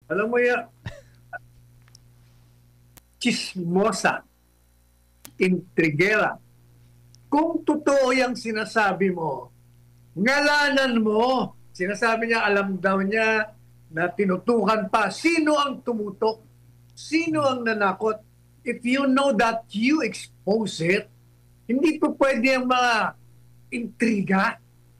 Alam mo yan, chismosa, intrigera. Kung totoo yung sinasabi mo, ngalanan mo. Sinasabi niya, alam daw niya na tinutukan pa. Sino ang tumutok? Sino ang nanakot? If you know that, you expose it. Hindi po pwede ang mga intriga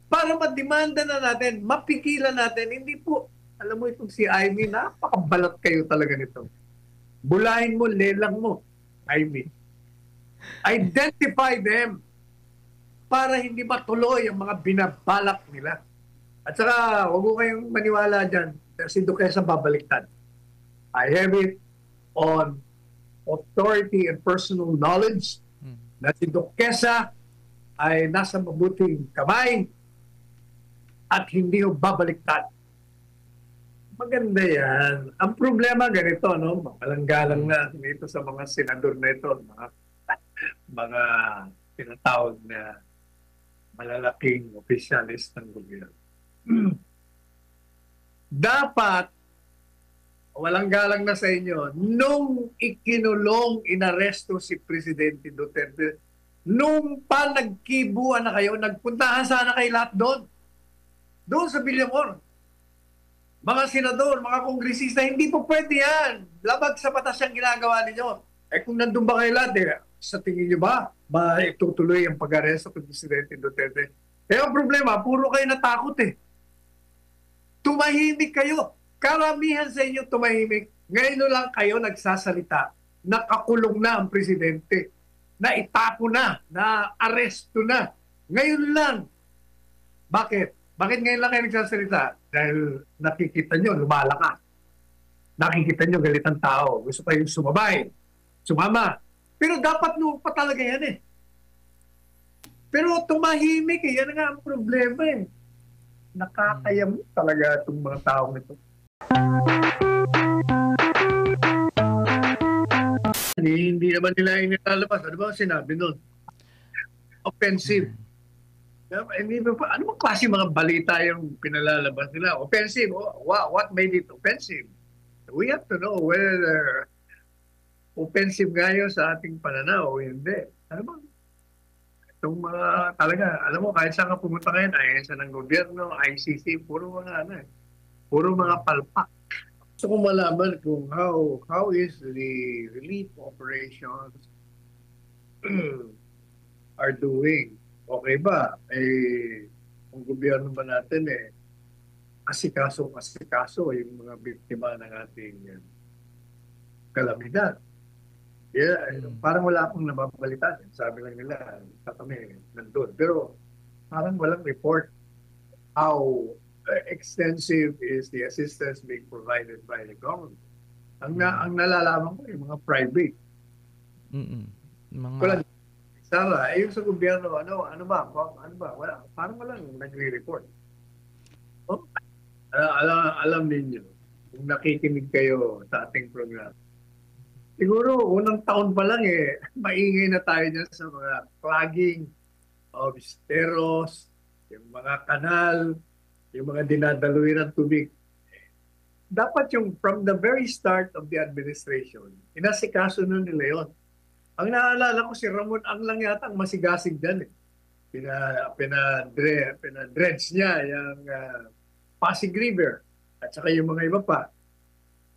para mademanda na natin, mapigilan natin. Hindi po, alam mo itong si Amy, napakabalat kayo talaga nito. Bulahin mo, lelang mo, Amy. Identify them para hindi matuloy ang mga binabalak nila. At saka, huwag mo kayong maniwala dyan, si Duquesa babaliktad. I have it on authority and personal knowledge na si Duquesa ay nasa mabuting kamay at hindi ho babaliktad. Maganda yan. Ang problema ganito, no? Makalanggalang na dito sa mga senador na ito, mga tinatawag na malalaking opisyalis ng gobyerno. Dapat, walang galang na sa inyo, nung ikinulong, inaresto si Presidente Duterte, nung pa nagkibuan na kayo, nagpuntahan sana kayo lahat doon. Doon sa Villamor. Mga senador, mga kongresista, hindi po pwede yan. Labag sa batas yung ginagawa ninyo. Eh kung nandun ba kayo lahat, sa tingin nyo ba itutuloy ang pag-aresto kay Presidente Duterte? Eh ang problema, puro kayo natakot eh. Tumahimik kayo. Karamihan sa inyo tumahimik. Ngayon lang kayo nagsasalita. Nakakulong na ang presidente. Naitapo na. Na-aresto na. Ngayon lang. Bakit? Bakit ngayon lang kayo nagsasalita? Dahil nakikita nyo, lumalakas. Nakikita nyo, galit ang tao. Gusto kayong sumabay. Sumama. Pero dapat noon pa talaga yan eh. Pero tumahimik eh. Yan nga ang problema eh. Nakakayam talaga itong mga taong ito. Hindi naman nila inilalabas. Ano ba sinabi nun? Offensive. Ano bang klase mga balita yung pinalalabas nila? Offensive. What made it offensive? We have to know whether offensive nga yun sa ating pananaw o hindi. Ano ba? Itong mga talaga, alam mo, kahit saan ka pumunta ngayon, ahensya ng gobyerno, ICC, puro mga puro mga palpak. Gusto kong malaman kung how is the relief operations are doing. Okay ba? Ang gobyerno ba natin asikaso yung mga biktima ng ating kalamidad. Parang wala akong nababalitan. Sabi lang nila, kami nandun. Pero parang walang report how extensive is the assistance being provided by the government. Ang nalalaman ko, yung mga private. Sara, yung sa gobyerno, ano ba? Wala, parang walang nagre-report. Oh, alam ninyo, kung nakikinig kayo sa ating program, siguro, unang taon pa lang maingay na tayo dyan sa mga clogging of steros, yung mga kanal, yung mga dinadaluin ng tubig. Dapat yung from the very start of the administration, inasikaso nun nila yun. Ang naalala ko, si Ramon Ang lang yata ang masigasig dyan eh. Pinadredge niya yung Pasig River at saka yung mga iba pa.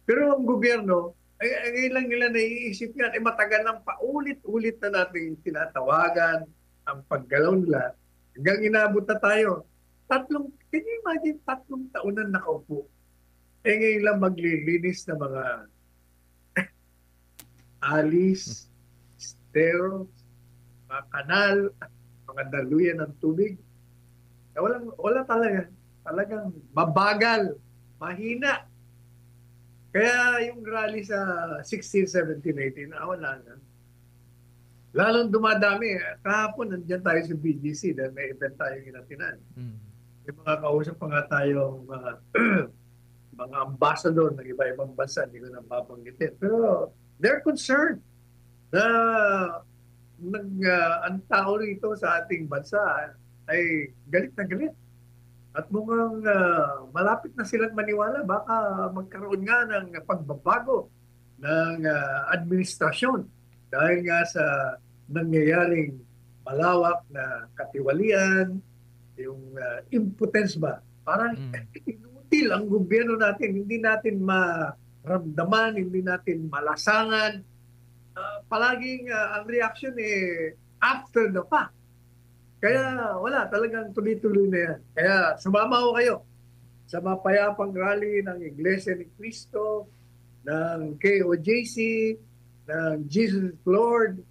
Pero ang gobyerno, ngayon lang nila naiisip yan, matagal nang paulit-ulit na natin tinatawagan ang paggalaw nila. Hanggang inabot na tayo. Can you imagine, 3 taon na nakaupo. Ngayon lang maglilinis na mga alis, steros, mga kanal, mga daluyan ng tubig. Wala talaga. Talagang mabagal, mahina. Kaya yung rally sa 16, 17, 18, wala na. Lalong dumadami. Kahapon, nandiyan tayo sa BGC dahil may event tayong inatinan. May mga kausap pa nga tayong mga ambassador ng iba-ibang bansa, hindi ko na mabanggitin. Pero they're concerned na ang tao rito sa ating bansa ay galit na galit. At mukhang malapit na silang maniwala, baka magkaroon nga ng pagbabago ng administrasyon dahil nga sa nangyayaring malawak na katiwalian, yung impotence ba? Parang Mm. inutil ang gobyerno natin, hindi natin maramdaman, hindi natin malasangan. Palaging ang reaction after the fact. Kaya wala, talagang tuloy-tuloy na yan. Kaya sumama ko kayo sa mapayapang rally ng Iglesia ni Cristo, ng KOJC, ng Jesus Lord,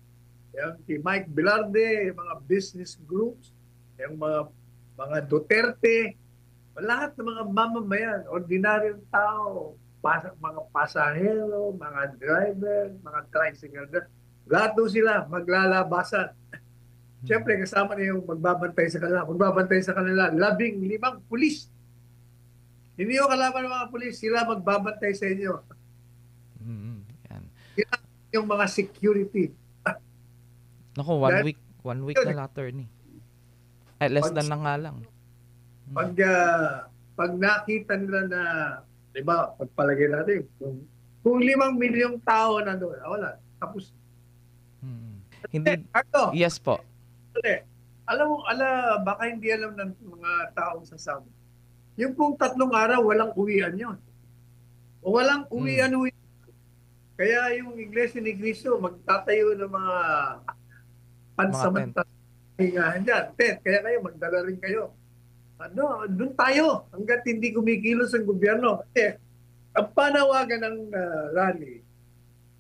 yung kay Mike Velarde, yung mga business groups, yung mga Duterte, lahat ng mga mamamayan, ordinaryong tao, mga pasahero, mga driver, mga tricycle, lahat doon sila maglalabasan. Siyempre, kasama na yung magbabantay sa kanila. Magbabantay sa kanila, 15 pulis. Hindi yung kalaban ng mga pulis, sila magbabantay sa inyo. Mm. Yan. Sila yung mga security. Naku, Dahil one week yun, na attorney. Ay, less pag, than na nga lang. pag, pag nakita nila na, di ba, pagpalagay natin, kung 5 milyong tao na doon, wala, tapos. Mm. Hindi, Ano, yes po. alam mo, baka hindi alam ng mga taong sasama. Yung pong 3 araw, walang uwian yun. O walang Mm. uwian. Kaya yung Iglesia ni Cristo, magtatayo ng mga Mga tent. pansamantalang dyan. Tent. Kaya kayo, magdala rin kayo. Ano, doon tayo hanggat hindi kumikilos ang gobyerno. Kasi ang panawagan ng rally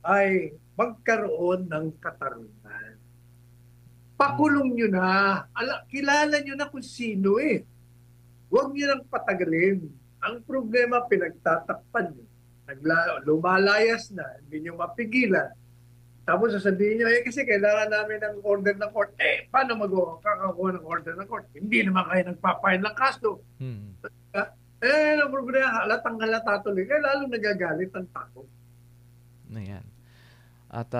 ay magkaroon ng katarungan. Pakulong nyo na. Kilala nyo na kung sino eh. Huwag nyo nang patagalin. Ang problema, pinagtatakpan nyo. Lumalayas na, hindi nyo mapigilan. Tapos sasabihin nyo, kasi kailangan namin ng order ng court. Paano kakakuha ng order ng court? Hindi naman kayo nagpapain ng kaso. Mm. Ang problema, halatang halata tuloy. Kaya lalo nagagalit ang tao. Ayan. At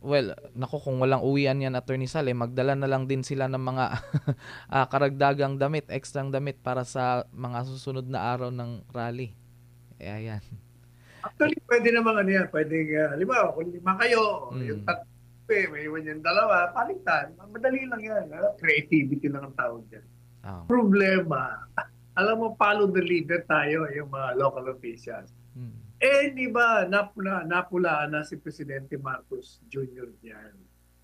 well, naku, kung walang uwian yan, Attorney Sal, magdala na lang din sila ng mga karagdagang damit, extrang damit para sa mga susunod na araw ng rally. Ayan. Actually, pwede naman ano yan. Pwede, halimbawa, kung 5 kayo, yung 3, may iwan yung 2, palitan. Madali lang yan. Creativity lang ang tawag dyan. Oh. Problema, alam mo, follow the leader tayo, yung mga local officials. Di ba, napulaan na si Presidente Marcos Jr. diyan.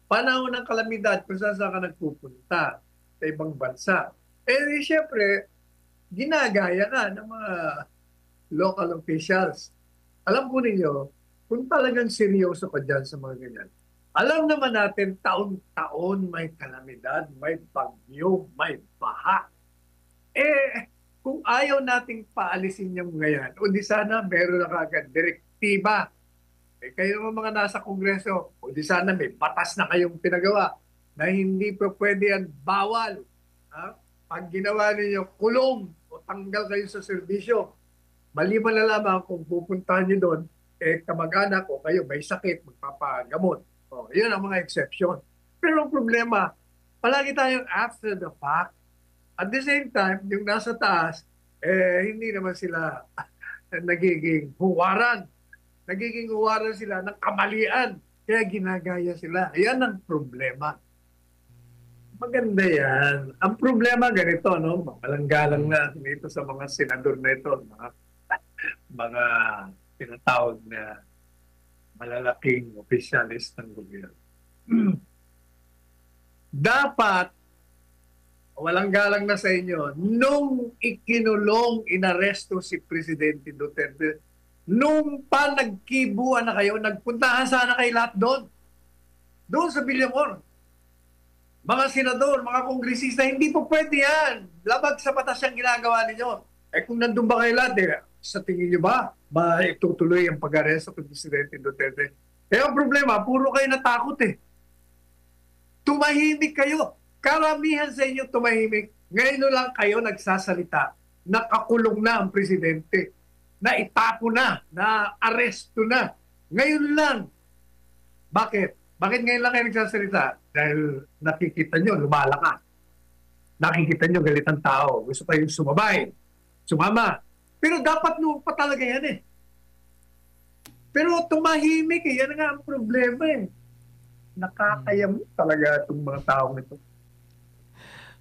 Panahon ng kalamidad, kung saan ka nagpupunta sa ibang bansa. Siyempre, ginagaya ka ng mga local officials. Alam po ninyo, kung talagang seryoso ka dyan sa mga ganyan, alam naman natin taon-taon may kalamidad, may bagyo, may baha. Kung ayaw nating paalisin yung ngayon, o di sana meron na kagad direktiba. Kayo naman mga nasa Kongreso, o di sana may batas na kayong pinagawa na hindi po pwede yan bawal. Pag ginawa ninyo kulong o tanggal kayo sa serbisyo, maliban na lamang kung pupuntahan nyo doon, kamag-anak o kayo may sakit, magpapagamot. Yun ang mga exception. Pero ang problema, palagi tayong after the fact. At the same time, yung nasa taas, hindi naman sila nagiging huwaran. Nagiging huwaran sila ng kamalian. Kaya ginagaya sila. Yan ang problema. Maganda yan. Ang problema ganito, no? Magalanggalang na dito sa mga senador na ito, mga tinatawag na malalaking opisyalis ng gobyerno. Dapat walang galang na sa inyo, nung ikinulong, inaresto si Presidente Duterte, nung pa nagkibuan na kayo, nagpuntahan sana kayo lahat doon. Doon sa Villamor. Mga senador, mga kongresista, hindi po pwede yan. Labag sa batas yung ginagawa ninyo. Kung nandun ba kayo lahat, sa tingin nyo ba, itutuloy ang pag-aresto kay Presidente Duterte? Ang problema, puro kayo natakot eh. Tumahimik kayo. Karamihan sa inyo tumahimik. Ngayon lang kayo nagsasalita. Nakakulong na ang presidente. Naitapo na. Na-aresto na. Ngayon lang. Bakit? Bakit ngayon lang kayo nagsasalita? Dahil nakikita nyo, lumalakas. nakikita nyo galit ang tao. Gusto kayong sumama. Pero dapat noon pa talaga yan eh. Pero tumahimik eh. Yan nga ang problema eh. Nakakayam talaga itong mga taong ito.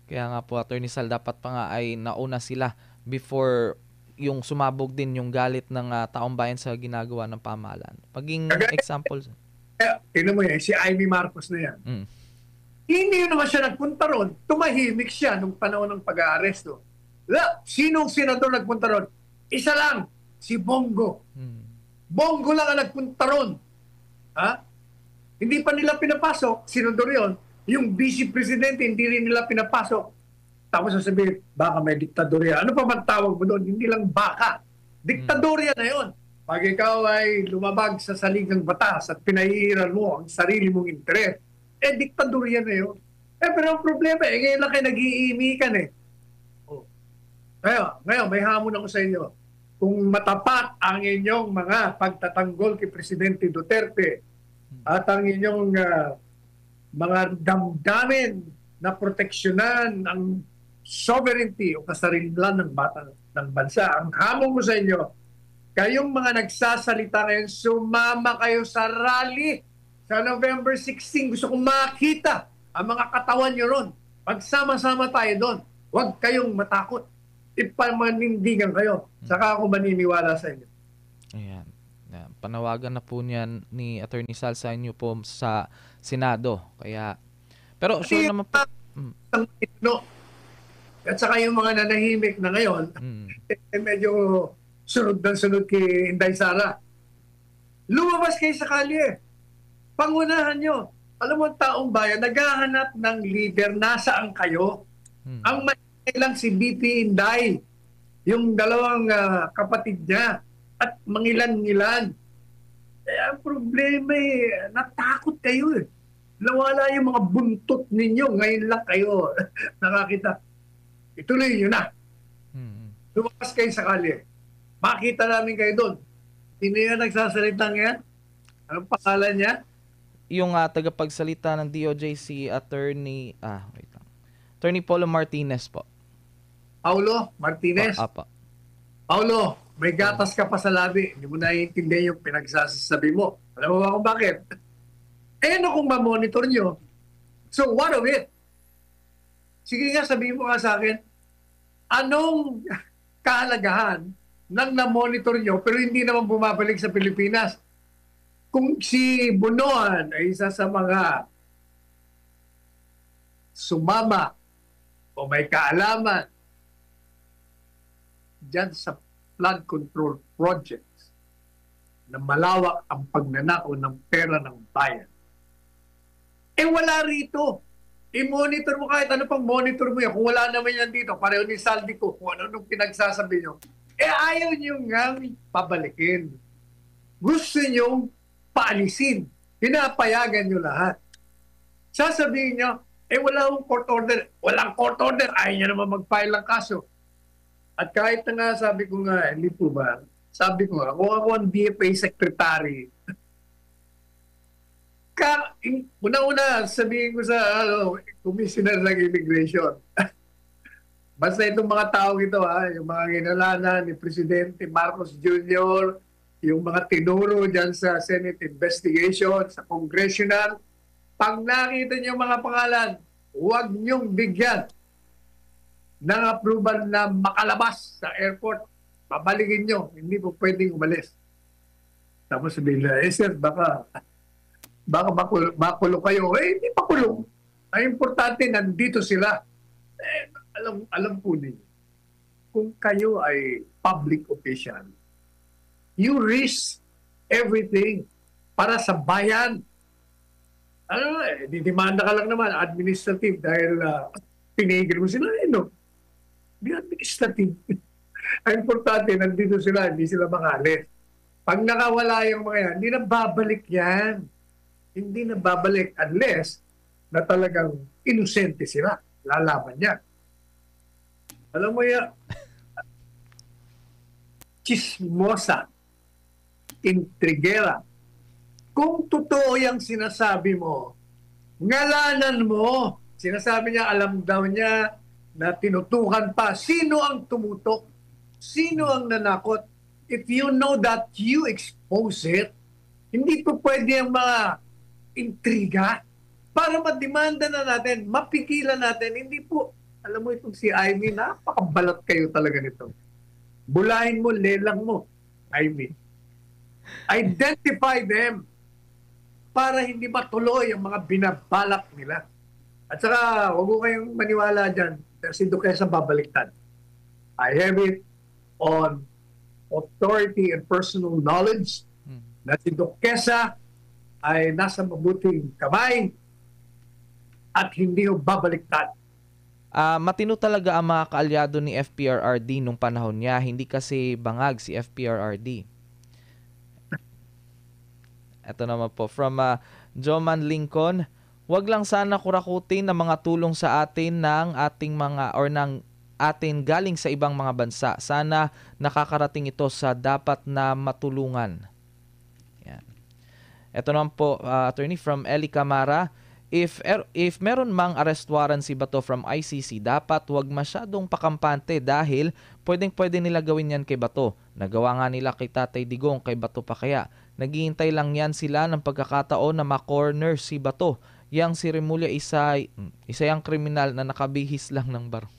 Kaya nga po, Attorney Sal, dapat pa nga ay nauna sila before yung sumabog din yung galit ng taong bayan sa ginagawa ng pamahalaan. Paging example. Tignan mo yan, si Amy Marcos na yan. Hindi naman siya nagpunta ron. Tumahimik siya nung panahon ng pag-aaresto. Sinong senador nagpunta ron? Isa lang, si Bongo. Bongo lang ang nagpunta ron. Ha? Hindi pa nila pinapasok, senador yon. Yung vice presidente, hindi rin nila pinapasok. Tapos sasabihin, baka may diktadorya. Ano pa man tawag mo doon? Hindi lang baka. Diktadorya na yon. Pag ikaw ay lumabag sa saligang batas at pinahihiran mo ang sarili mong interes, diktadorya na yun. Pero ang problema, ngayon lang kayo nag-iimikan eh. Ngayon, may hamon ako sa inyo. Kung matapat ang inyong mga pagtatanggol kay Presidente Duterte at ang inyong mga damdamin na proteksyonan ang sovereignty o kasarilan ng bansa, ang hamon ko sa inyo, kayong mga nagsasalita ngayon, sumama kayo sa rally sa November 16. Gusto kong makita ang mga katawan nyo ron. Pagsama-sama tayo doon. Huwag kayong matakot. Ipamanindigan kayo. Saka ako maniniwala sa inyo. Ayan. Panawagan na po niyan ni Attorney Sal sa inyo po sa Senado. Kaya, pero sure naman po. At saka yung mga nanahimik na ngayon, medyo sunod ng sunod kay Inday Sara. Lumabas kayo sa kalye. Pangunahan nyo. Alam mo, taong bayan, naghahanap ng leader, nasaan kayo? Ang may lang si BP Inday, yung dalawang kapatid niya, at mangilan-ngilan. Ang problema natakot kayo eh. Nawala yung mga buntot ninyo. Ngayon lang kayo nakakita. Ituloy nyo na. Lumabas kayo sa kalye. Makita namin kayo doon. Sino yan nagsasalita ngayon? Anong pangalan niya? Yung tagapagsalita ng DOJ si Attorney Paulo Martinez po. Paulo Martinez? Apa. Paulo, may gatas ka pa sa labi. Hindi mo naiintindihan yung pinagsasabi mo. Alam mo ba kung bakit? Ano kung ma-monitor nyo? So what of it? Sige nga, sabihin mo nga sa akin, anong kahalagahan ng na-monitor nyo pero hindi naman bumabalik sa Pilipinas? Kung si Bunoan ay isa sa mga sumama o may kaalaman dyan sa flood control projects na malawak ang pagnanakaw ng pera ng bayan, wala rito. I-monitor mo kahit ano pang monitor mo yan. Kung wala naman yan dito, pareho ni Saldi ko, kung ano nung pinagsasabi nyo, ayaw nyo nga pabalikin. Gusto nyo paalisin. Pinapayagan nyo lahat. Sasabihin nyo, wala akong court order. Walang court order. Ayaw nyo naman mag-file ng kaso. At kahit na nga, sabi ko nga, hindi po ba, sabi ko nga, kung ako ang DFA secretary, una-una, sabihin ko sa commissioner ng immigration. Basta itong mga tao ito, yung mga ginalanan ni Presidente Marcos Jr., yung mga tinuro dyan sa Senate investigation, sa congressional, pag nakita niyo mga pangalan, huwag niyong bigyan ng approval na makalabas sa airport. Babalikin niyo, hindi po pwedeng umalis. Tapos sabihin na, sir, baka makulong kayo. Hindi pa kulong. Ang importante, nandito sila. Alam po ninyo, kung kayo ay public official, you risk everything para sa bayan. Didemanda ka lang naman, administrative, dahil pinigil mo sila. Hindi administrative. Ang importante, nandito sila, hindi sila makalis. Pag nakawala yung mga yan, hindi na babalik yan. Hindi na babalik unless na talagang inosente sila. Lalaban niya. Alam mo yan, chismosa, intrigera. Kung totoo yung sinasabi mo, ngalanan mo. Sinasabi niya, alam daw niya na tinutukan pa. Sino ang tumutok? Sino ang nanakot? If you know that, you expose it. Hindi po pwede ang mga intriga para mademanda na natin, mapigilan natin. Hindi po, alam mo itong si Amy, napakabalat kayo talaga nito. Bulahin mo, lelang mo, Amy. Identify them para hindi matuloy ang mga binabalak nila. At saka, huwag mo kayong maniwala dyan, si Duquesa babaliktad. I have it on authority and personal knowledge na si Duquesa ay nasa mabuting kamay at hindi ho babaliktad. Matino talaga ang mga kaalyado ni FPRRD nung panahon niya. Hindi kasi bangag si FPRRD. Ito naman po from Joman Lincoln. Wag lang sana kurakutin ng mga tulong sa atin ng ating mga or ng atin galing sa ibang mga bansa. Sana nakakarating ito sa dapat na matulungan. Yan. Ito naman po, attorney from Eli Camara. If meron mang arrest warrant si Bato from ICC, dapat wag masyadong pakampante dahil pwedeng-pwede nila gawin yan kay Bato. Nagawa nga nila kay Tatay Digong, kay Bato pa kaya. Naghihintay lang yan sila ng pagkakataon na ma-corner si Bato. Yang si Remulla isa yung kriminal na nakabihis lang ng baro.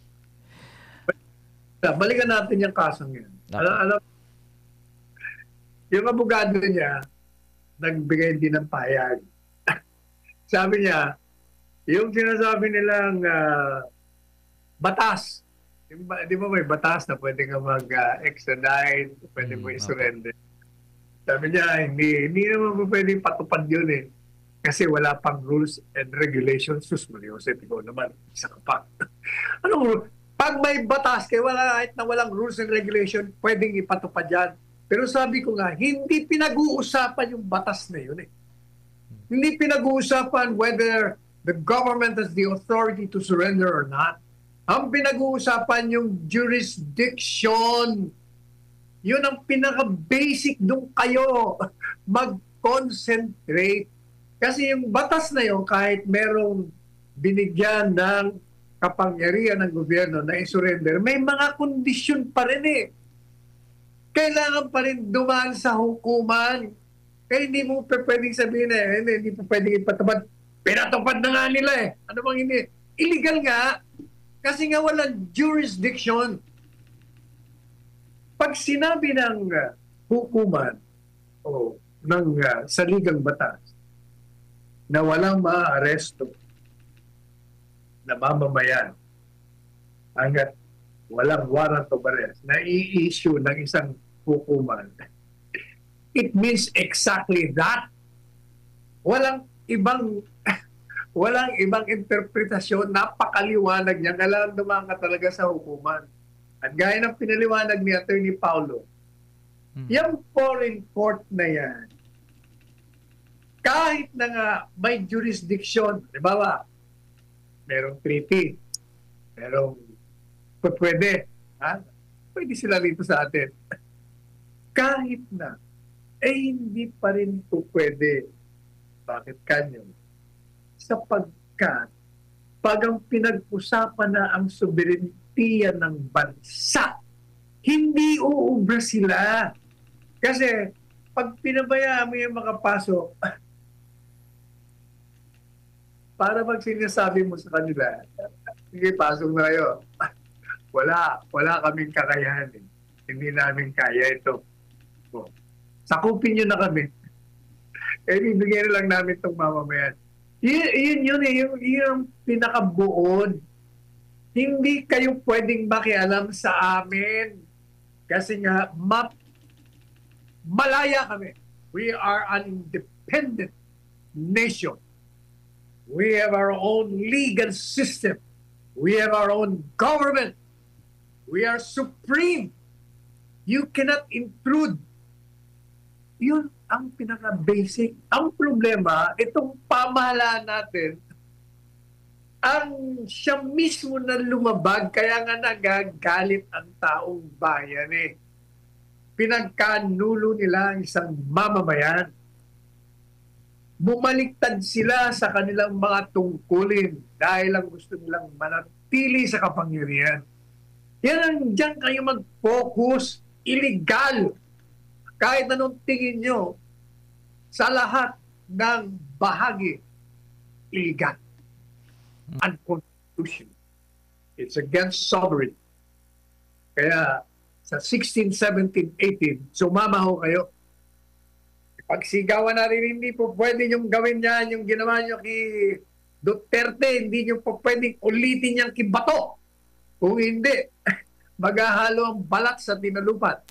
Balikan natin yung kasong yan. Alam, yung abogado niya, nagbigay din ng payag. Sabi niya, yung sinasabi nilang batas, di ba may batas na pwede ka mag-extradite, pwede mo i-surrender. Sabi niya, hindi naman po pwede patupad yun eh. Kasi wala pang rules and regulations. Sus, Mariosep, ikaw naman, isa ka pa. Anong pag may batas, kaya kahit na walang rules and regulation, pwedeng ipatupad yan. Pero sabi ko nga, hindi pinag-uusapan yung batas na yun eh. Hindi pinag-uusapan whether the government has the authority to surrender or not. Ang pinag-uusapan yung jurisdiction. Yun ang pinaka-basic nung kayo mag-concentrate. Kasi yung batas na yun, kahit merong binigyan ng kapangyarihan ng gobyerno na i-surrender, may mga kondisyon pa rin eh. Kailangan pa rin dumaan sa hukuman. Kaya hindi mo pwedeng sabihin eh, hindi po pwedeng ipatupad. Pinatupad na nga nila eh. Ano bang hindi? Illegal nga. Kasi nga walang jurisdiction. Pag sinabi ng hukuman o ng saligang batas na walang maa-aresto na mamamayan hanggat walang warrant of arrest na i-issue ng isang hukuman, it means exactly that. Walang ibang interpretasyon, napakaliwanag niya. Kailangan dumaan ka talaga sa hukuman. At gaya ng pinaliwanag ni Attorney Paulo, yung foreign court na yan, kahit na nga may jurisdiction, di ba, merong treaty, merong pwede, pwede sila rito sa atin. Kahit na, hindi pa rin ito pwede. Bakit kanyo? Sapagkat, pag ang pinag-usapan na ang soberentiya ng bansa, hindi uubra sila. Kasi, pag pinabayaan mo yung makapasok, para pag sinasabi mo sa kanila, sige, pasok na kayo. Wala kaming kakayahan eh. Hindi namin kaya ito. Sakupin nyo na kami. Bibigyan lang namin itong mamamayan. Yun eh, yung pinakabuod. Hindi kayo pwedeng makialam sa amin. Kasi nga, malaya kami. We are an independent nation. We have our own legal system. We have our own government. We are supreme. You cannot intrude. Yun ang pinaka-basic. Ang problema, itong pamahalaan natin, ang siya mismo na lumabag, kaya nga nagagalit ang taong bayan eh. Pinagkanulo nila ang isang mamamayan. Bumaliktad sila sa kanilang mga tungkulin dahil lang gusto nilang manatili manatili sa kapangyarihan. Yan ang diyan kayo mag-focus. Illegal. Kahit anong tingin nyo, sa lahat ng bahagi, illegal. Unconstitutional. It's against sovereignty. Kaya sa 16, 17, 18, sumama ho kayo. Pagsigawan na rin, hindi po pwede yung gawin yan, yung ginawa nyo kay Duterte, hindi nyo po pwedeng ulitin yung kibato. Kung hindi, maghahalo ang balat sa tinalupan.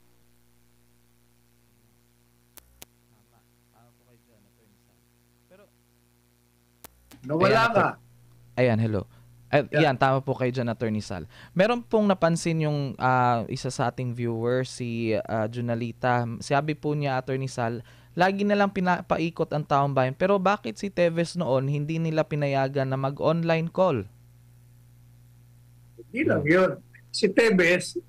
Nawala ka. Ayan, hello. Ay, Yeah. yan, tama po kayo dyan, Attorney Sal. Meron pong napansin yung isa sa ating viewer, si Junalita. Sabi po niya, Attorney Sal, lagi nilang pinapaikot ang taong bayan. Pero bakit si Teves noon hindi nila pinayagan na mag-online call? Hindi lang yun. Si Tebes,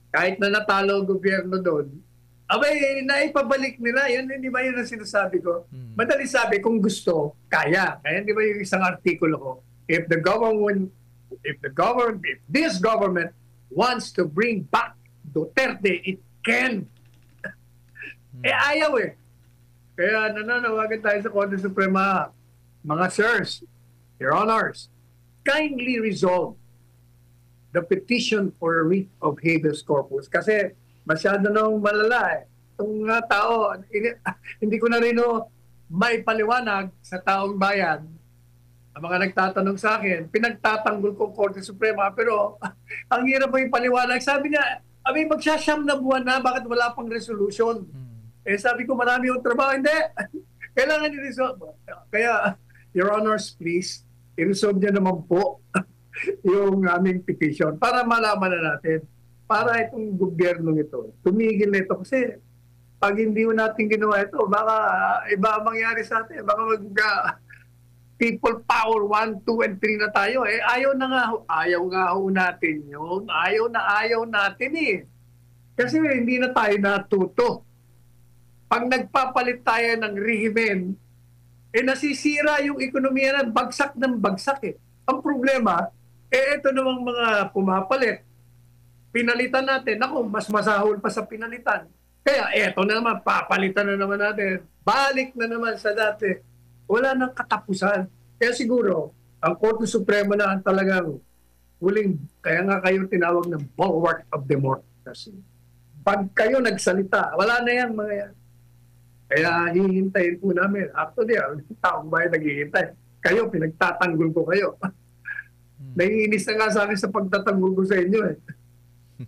kahit na natalo ang gobyerno doon, abay, naipabalik nila. Yan, hindi ba yun ang sinasabi ko? Madali sabi, kung gusto, kaya. Kaya hindi ba yung isang artikulo ko? If this government wants to bring back Duterte, it can. Ayaw eh. Kaya nananawagan tayo sa Korte Suprema, mga sirs, your honors, kindly resolve the petition for a writ of habeas corpus. Kasi masyado nang malala eh. Itong tao, hindi ko na rin may paliwanag sa taong bayan. Ang mga nagtatanong sa akin, pinagtatanggol ko Korte Suprema, pero ang hirap mo yung paliwanag. Sabi niya, magsasyam na buwan na, bakit wala pang resolution? Sabi ko, marami yung trabaho. Hindi. Kailangan i-resolve. Kaya, Your Honors, please, i-resolve niya naman po yung aming petition para malaman na natin. Para itong gobyerno ito, tumigil na ito. Kasi, pag hindi natin ginawa ito, baka iba ang mangyari sa atin. Baka people power 1, 2, and 3 na tayo. Ayaw nga ho natin yun. Ayaw natin eh. Kasi hindi na tayo natuto. Pag nagpapalit tayo ng rehimen, nasisira yung ekonomiya ng bagsak eh. Ang problema, ito namang mga pumapalit. Pinalitan natin. Naku, mas masahol pa sa pinalitan. Kaya eto na naman, papalitan na naman natin. Balik na naman sa dati. Wala nang katapusan. Kaya siguro, ang Korte Suprema na ang talagang huling, kaya nga kayo tinawag ng bulwark of democracy. Pag kayo nagsalita, wala na yan mga yan. Kaya hihintayin po namin. Actually, ang taong bayan naghihintay. Kayo, pinagtatanggol ko kayo. Naiinis na nga sa akin sa pagtatanggol ko sa inyo eh.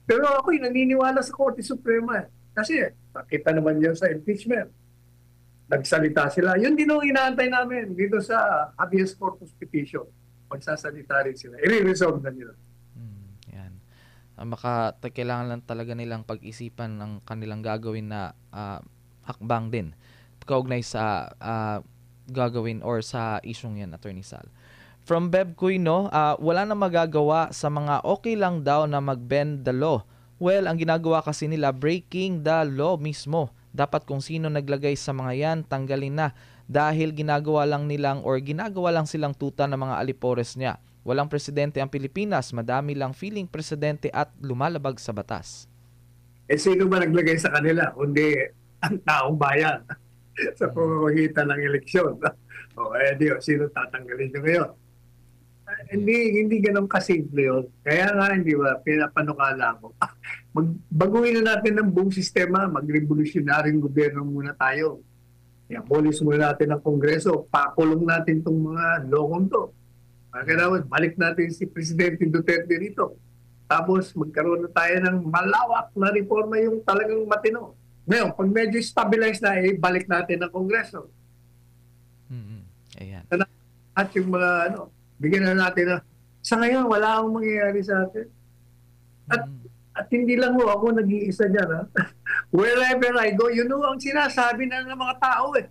Pero ako'y naniniwala sa Korte Suprema eh. Kasi nakita naman yun sa impeachment. Nagsalita sila. Yun din ang inaantay namin dito sa habeas corpus petition. Magsasalita rin sila. I-resolve na nila. Yan. Kailangan lang talaga nilang pag-isipan ng kanilang gagawin na hakbang din. Kaugnay sa gagawin or sa isyong yan, Attorney Sal. From Beb Cuyno, wala na magagawa sa mga okay lang daw na mag-bend the law. Well, ang ginagawa kasi nila, breaking the law mismo. Dapat kung sino naglagay sa mga yan, tanggalin na. Dahil ginagawa lang silang tuta ng mga alipores niya. Walang presidente ang Pilipinas, madami lang feeling presidente at lumalabag sa batas. Sino ba naglagay sa kanila? Kundi ang taong bayan sa pamamagitan ng eleksyon. Sino tatanggalin nyo ngayon? Hindi ganun kasimple yun. Kaya nga, hindi ba, pinapanukala ko. Baguhin na natin ng buong sistema, mag-revolutionaryong gobyerno muna tayo. I-abolish muna natin ang Kongreso, pakulong natin itong mga lokong to. Kailangan, balik natin si Presidente Duterte dito. Tapos, magkaroon na tayo ng malawak na reforma yung talagang matino. Ngayon, pag medyo stabilize na, balik natin ang Kongreso. Ayan. At yung mga, bigyan na natin na, sa ngayon, wala akong mangyayari sa atin. At hindi lang ako nag-iisa dyan. Wherever I go, ang sinasabi na ng mga tao eh.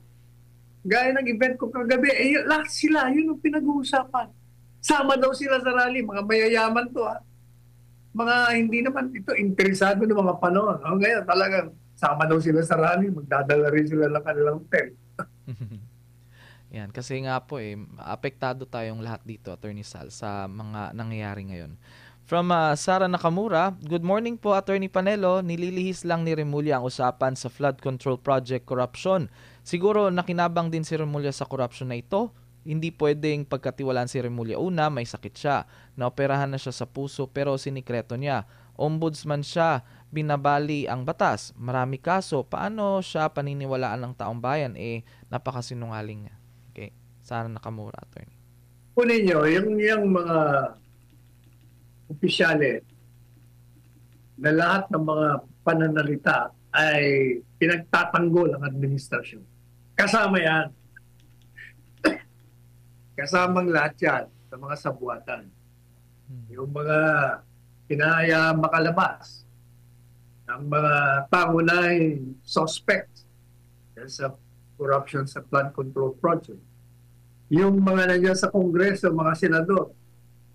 Gaya ng event ko kagabi, lahat sila, yun ang pinag-uusapan. Sama daw sila sa rally, mga mayayaman to Mga hindi naman ito, interesado ng mga panahon. Ngayon talagang sama daw sila sa rally, magdadala rin sila ng kanilang tent. Yan, kasi nga po apektado tayong lahat dito, Attorney Sal, sa mga nangyayari ngayon. From Sara Nakamura, good morning po, Attorney Panelo. Nililihis lang ni Remulla ang usapan sa flood control project corruption. Siguro nakinabang din si Remulla sa corruption na ito. Hindi pwedeng pagkatiwalaan si Remulla. Una, may sakit siya. Naoperahan na siya sa puso pero sinikreto niya. Ombudsman siya, binabali ang batas. Marami kaso. Paano siya paniniwalaan ng taong bayan? Napakasinungaling niya. Okay. Sara Nakamura, Attorney. Kunin nyo, yung mga opisyale na lahat ng mga pananalita ay pinagtatanggol ang administrasyon. Kasama yan. Kasamang lahat yan sa mga sabuatan. Yung mga pinahaya makalabas ng mga pangunahing suspects sa corruption sa flood control project. Yung mga nandiyan sa Kongreso, mga senador,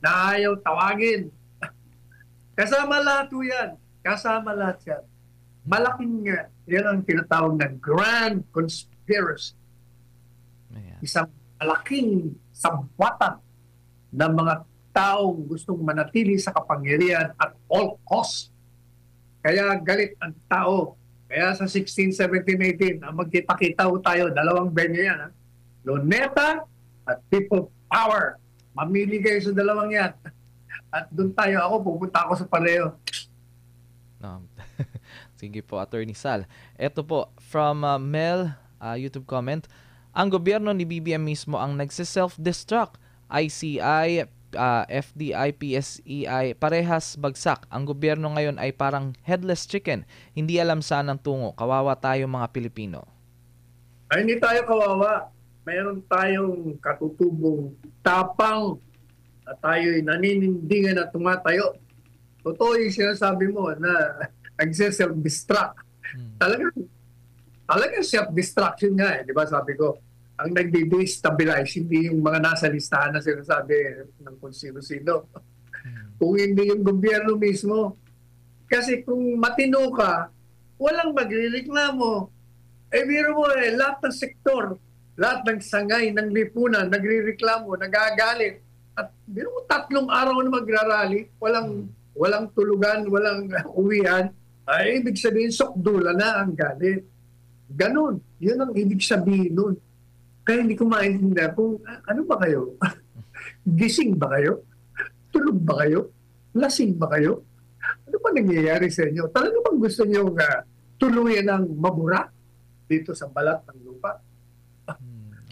na ayaw tawagin. Kasama lahat yan. Kasama lahat yan. Malaking yan ang tinatawag na grand conspiracy. Ayan. Isang malaking sabwatan ng mga taong gustong manatili sa kapangyarihan at all costs. Kaya galit ang tao. Kaya sa 16, 17, 18, ang magkita-kita tayo, dalawang venue yan. Luneta at People Power. Mamili kayo sa dalawang yan. At doon tayo, pupunta ako sa pareho. Sige po, Attorney Sal. Ito po, from Mel, YouTube comment, ang gobyerno ni BBM mismo ang nagsiself-destruct. ICI, FDI, PSEI, parehas bagsak. Ang gobyerno ngayon ay parang headless chicken. Hindi alam saan ang tungo. Kawawa tayo mga Pilipino. Ay, hindi tayo kawawa. Mayroon tayong katutubong tapang na tayo'y naninindingan at tumatayo. Totoo yung sinasabi mo na nagse-self-destruct. Talagang self-destruction nga Di ba sabi ko, ang nagdi-destabilize hindi yung mga nasa listahan na sinasabi ng kung sino-sino. Kung hindi yung gobyerno mismo. Kasi kung matino ka, walang magrereklamo. Biro mo lahat ng sektor, lahat ng sangay, ng lipunan, nagrereklamo, nagagalit. At biro mo 3 araw na magrarally, walang tulugan, walang uwian, ay ibig sabihin sokdula na ang galit. Ganon. Yun ang ibig sabihin nun. Kaya hindi ko maintindihan kung ano ba kayo? Gising ba kayo? Tulog ba kayo? Lasing ba kayo? Ano ba nangyayari sa inyo? Talaga bang gusto nyo tuluyan ng mabura dito sa balat ng lupa?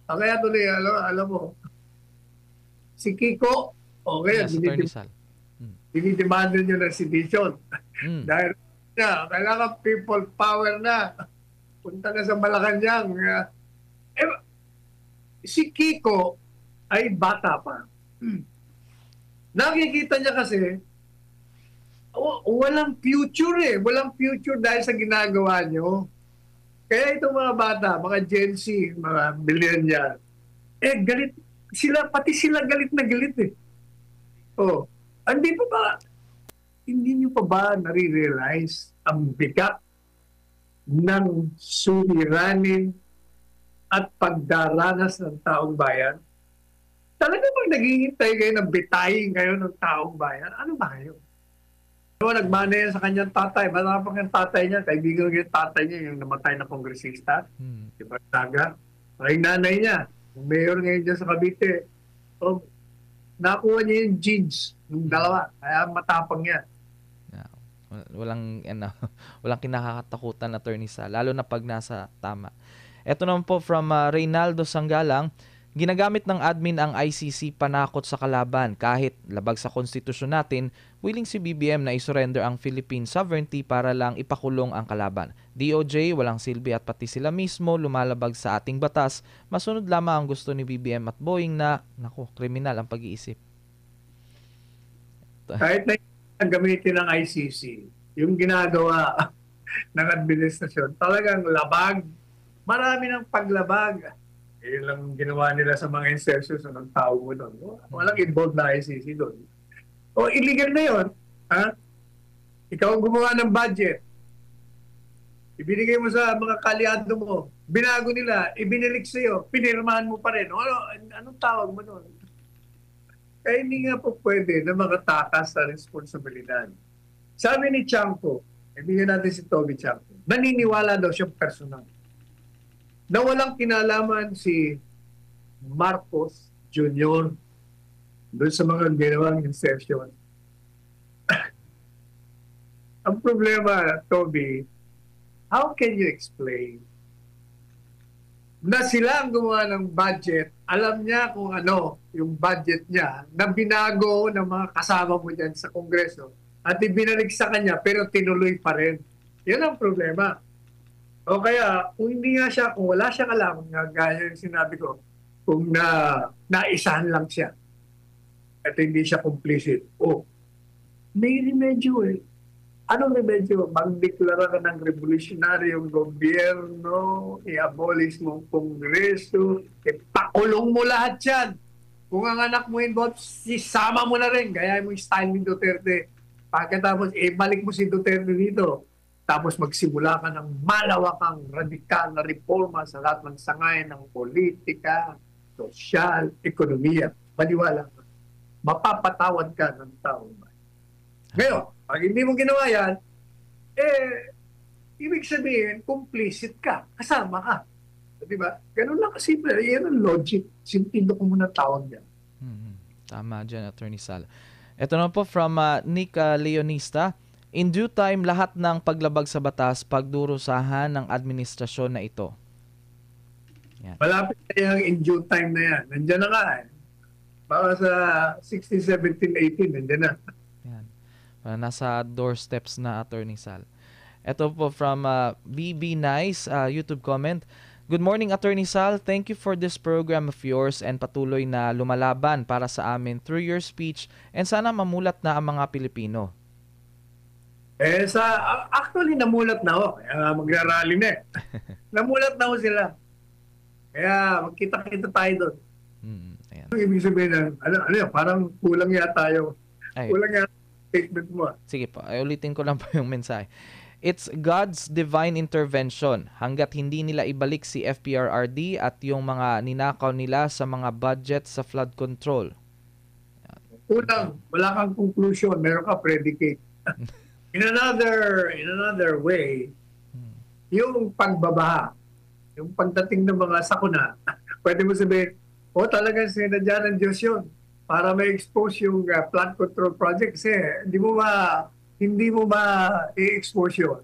Kaya tuloy, alam mo, si Kiko, okay, yes, Attorney Sal. dinidemand nyo ng sedition. Dahil kailangan people power na. Punta na sa Malacanang. Si Kiko ay bata pa. Nakikita niya kasi walang future Walang future dahil sa ginagawa nyo. Kaya itong mga bata, mga Gen Z, mga millennial, galit sila, pati sila galit na galit hindi nyo pa ba nare-realize ang bigat ng suliranin at pagdaranas ng taong bayan? Talaga bang naghihintay kayo ng bitayin kayo ng taong bayan? Ano ba kayo? Nagmana yan sa kanyang tatay. Matapang yung tatay niya. Kaibigan yung tatay niya, yung namatay na kongresista. Diba, Saga? Ay nanay niya. Mayor ngayon dyan sa Cavite. So, nakuha niya yung genes ng dalawa. Kaya matapang yan. Walang kinakatakutan na Attorney Sal, lalo na pag nasa tama. Ito naman po from Reynaldo Sanggalang, ginagamit ng admin ang ICC panakot sa kalaban. Kahit labag sa konstitusyon natin, willing si BBM na isurrender ang Philippine sovereignty para lang ipakulong ang kalaban. DOJ, walang silbi at pati sila mismo lumalabag sa ating batas. Masunod lamang ang gusto ni BBM at Boeing na, kriminal ang pag-iisip. Kahit na gamitin ng ICC, yung ginagawa ng administrasyon, talagang labag. Marami ng paglabag. Yun lang ginawa nila sa mga insertions ng tao mo doon. Walang involved na ICC doon. Illegal na yun. Ha? Ikaw ang gumawa ng budget. ibinigay mo sa mga kalyado mo, binago nila, ibinilik sa'yo, pinirmahan mo pa rin. Anong tawag mo nun? Kaya hindi nga po pwede na makatakas sa responsibilidad. Sabi ni Chanko, ibigyan natin si Toby Chanko, naniniwala daw siyang personal na walang kinalaman si Marcos Jr. doon sa mga ginawang insertion. Ang problema, Toby, how can you explain na sila ang gumawa ng budget, alam niya kung ano yung budget niya, na binago ng mga kasama mo dyan sa Kongreso at ibinalik sa kanya pero tinuloy pa rin. Yan ang problema. O kaya, kung hindi nga siya, kung wala siyang alam, nga gaya yung sinabi ko, kung naisahan lang siya at hindi siya complicit, may remedyo eh. Anong remedyo? Magdeklara ka ng revolutionaryong gobyerno, i-abolish mo ang Kongreso, ipakulong mo lahat yan. Kung ang anak mo involved, sisama mo na rin. Gaya mo yung style ni Duterte. Pagkatapos, balik mo si Duterte dito. Tapos magsimula ka ng malawakang radikal na reforma sa lahat ng sangayan ng politika, sosyal, ekonomiya. Maniwala ka. Mapapatawad ka ng tao. Ngayon, pag hindi mo ginawa yan, ibig sabihin, complicit ka, kasama ka. Diba? Ganun lang kasimple. Yan ang logic. Sintindo ko muna tawag yan. Tama dyan, Attorney Sal. Ito na po from Nick Leonista. In due time, lahat ng paglabag sa batas, pagdurusahan ng administrasyon na ito. Yan. Malapit na yung in due time na yan. Nandiyan na nga eh. Baka sa 16, 17, 18, nandiyan na. Yan. Nasa doorsteps na, Attorney Sal. Ito po from BB Nice, YouTube comment. Good morning, Attorney Sal. Thank you for this program of yours and patuloy na lumalaban para sa amin through your speech and sana mamulat na ang mga Pilipino. Actually, namulat na ako. Kaya magra-rally na eh. Namulat na ako sila. Kaya magkita-kita tayo doon. Ayan. Ibig sabihin na, parang kulang yata yung statement mo. Sige po, ulitin ko lang po yung mensahe. It's God's divine intervention hanggat hindi nila ibalik si FPRRD at yung mga ninakaw nila sa mga budget sa flood control. Unang, wala kang conclusion, meron ka predicate. In another way, yung pagbabaha, yung pagdating ng mga sakuna, pwede mo sabihin, talagang sinadya ng Diyos yun para ma-expose yung flood control project kasi hindi mo ma-i-expose yun.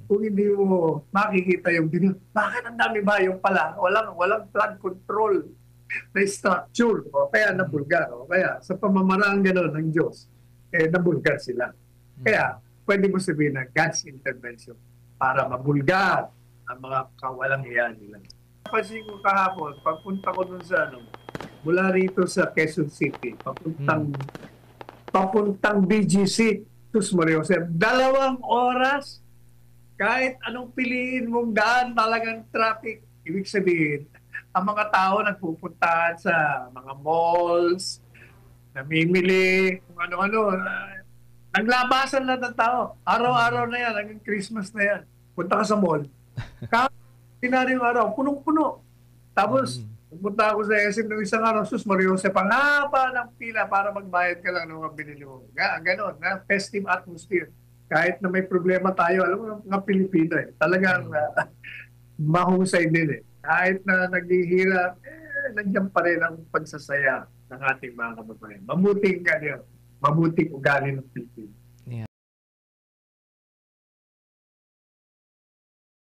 Kung hindi mo makikita yung binyo, bakit ang dami ba yung pala? Walang flood control na structure. Kaya nabulgar. Kaya sa pamamaraan gano'n ng Diyos, nabulgar sila. Kaya pwede mo sabihin na God's intervention para mabulgar ang mga kawalang hiyan nila. Kasi ko kahapon, pagpunta ko dun sa mula rito sa Quezon City, papuntang BGC, Sus Maria Jose, 2 oras, kahit anong piliin mong daan, talagang traffic. Ibig sabihin, ang mga tao nagpupuntahan sa mga malls, namimili, kung ano-ano. Naglabasan lang ng tao. Araw-araw na yan, hanggang Christmas na yan. Punta ka sa mall. Kahit yung araw, punong-puno. Tapos, pumunta ako sa SM ng isang araw, Sus Maria Jose, pangapa ng pila para magbayad ka lang ng mga binili mo. Ganon, na festive atmosphere. Kahit na may problema tayo, alam mo, mga Pilipino talagang mahusay din Kahit na naghihirap, nandiyan pa rin ang pagsasaya ng ating mga kababayan. Mabuting ugali ng Pilipino.